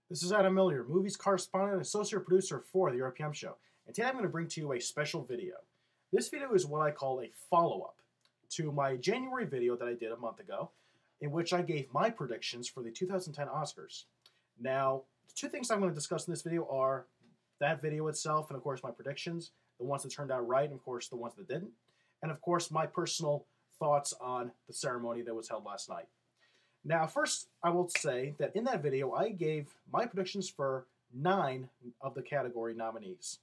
This is Adam Miller, movies correspondent and associate producer for the RPM Show, and today I'm going to bring to you a special video. This video is what I call a follow-up to my January video that I did a month ago, in which I gave my predictions for the 2010 Oscars. Now, the two things I'm going to discuss in this video are that video itself and, of course, my predictions, the ones that turned out right and, of course, the ones that didn't, and, of course, my personal thoughts on the ceremony that was held last night. Now, first, I will say that in that video, I gave my predictions for 9 of the category nominees.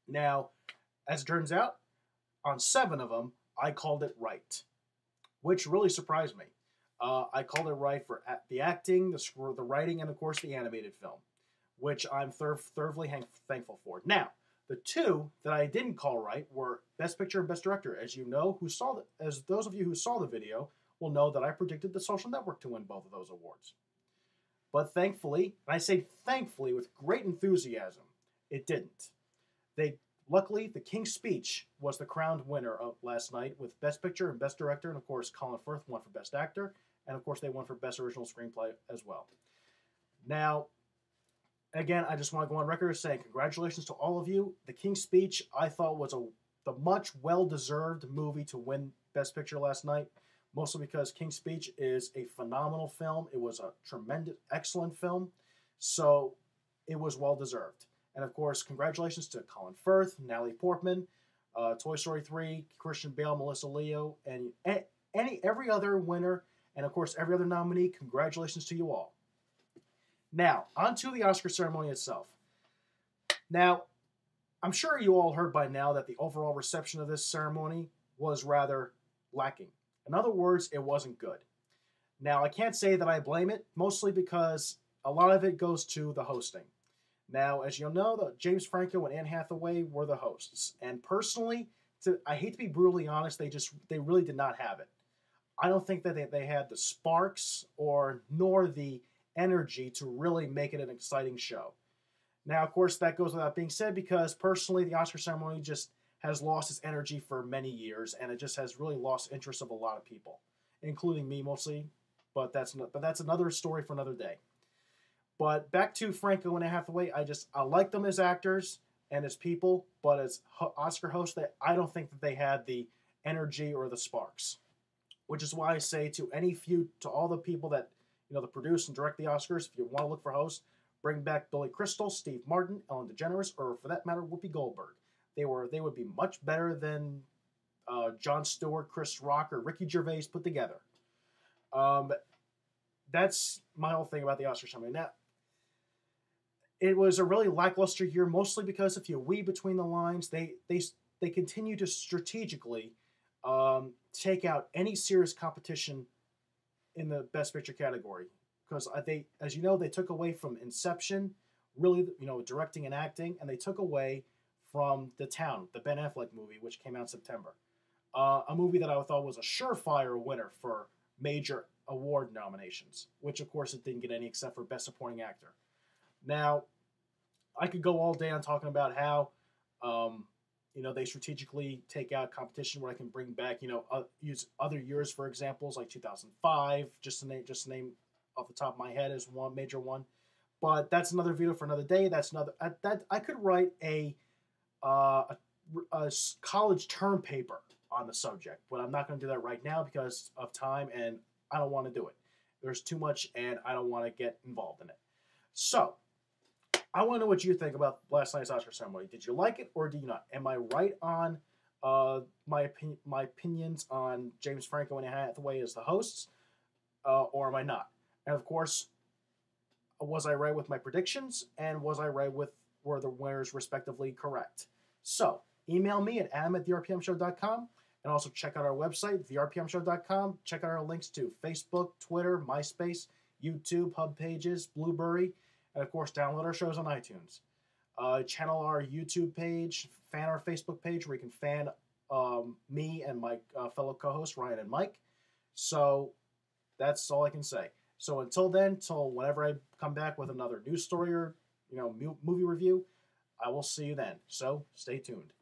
Now, as it turns out, on 7 of them, I called it right, which really surprised me. I called it right for the acting, the writing, and, of course, the animated film, which I'm thoroughly thankful for. Now, the 2 that I didn't call right were Best Picture and Best Director. As you know, as those of you who saw the video will know that I predicted The Social Network to win both of those awards. But thankfully, and I say thankfully with great enthusiasm, it didn't. Luckily, The King's Speech was the crowned winner of last night with Best Picture and Best Director, and of course Colin Firth won for Best Actor, and of course they won for Best Original Screenplay as well. Now, again, I just want to go on record as saying congratulations to all of you. The King's Speech, I thought, was the much well-deserved movie to win Best Picture last night, mostly because King's Speech is a phenomenal film. It was a tremendous, excellent film, so it was well-deserved. And, of course, congratulations to Colin Firth, Natalie Portman, Toy Story 3, Christian Bale, Melissa Leo, and every other winner, and, of course, every other nominee. Congratulations to you all. Now, on to the Oscar ceremony itself. Now, I'm sure you all heard by now that the overall reception of this ceremony was rather lacking. In other words, it wasn't good. Now, I can't say that I blame it, mostly because a lot of it goes to the hosting. Now, as you'll know, James Franco and Anne Hathaway were the hosts. And personally, I hate to be brutally honest, they really did not have it. I don't think that they had the sparks nor the energy to really make it an exciting show. Now, of course, that goes without being said because personally, the Oscar ceremony just has lost its energy for many years, and it just has really lost interest of a lot of people, including me mostly. But that's another story for another day. But back to Franco and Hathaway, I like them as actors and as people, but as Oscar hosts, I don't think that they had the energy or the sparks. Which is why I say to all the people that that produce and direct the Oscars, if you want to look for hosts, bring back Billy Crystal, Steve Martin, Ellen DeGeneres, or for that matter, Whoopi Goldberg. They would be much better than Jon Stewart, Chris Rock, or Ricky Gervais put together. That's my whole thing about the Oscar ceremony. Now, it was a really lackluster year, mostly because if you weed between the lines, they continue to strategically take out any serious competition in the Best Picture category, because as you know, they took away from Inception, really, directing and acting, and they took away from The Town, the Ben Affleck movie, which came out in September. A movie that I thought was a surefire winner for major award nominations, which, of course, it didn't get any except for Best Supporting Actor. Now, I could go all day on talking about how, they strategically take out competition where I can bring back, use other years for examples, like 2005, just to name off the top of my head as one major one. But that's another video for another day. I could write a college term paper on the subject, but I'm not going to do that right now because of time, and I don't want to do it. There's too much, and I don't want to get involved in it. So, I want to know what you think about last night's Oscar ceremony. Did you like it or did you not? Am I right on my opinions on James Franco and Anne Hathaway as the hosts, or am I not? And of course, was I right with my predictions, and were the winners respectively correct? So, email me at adam@therpmshow.com, and also check out our website, therpmshow.com. Check out our links to Facebook, Twitter, MySpace, YouTube, Hub Pages, Blueberry, and, of course, download our shows on iTunes. Channel our YouTube page, fan our Facebook page, where you can fan me and my fellow co-hosts, Ryan and Mike. So that's all I can say. So until then, till whenever I come back with another news story or movie review, I will see you then. So stay tuned.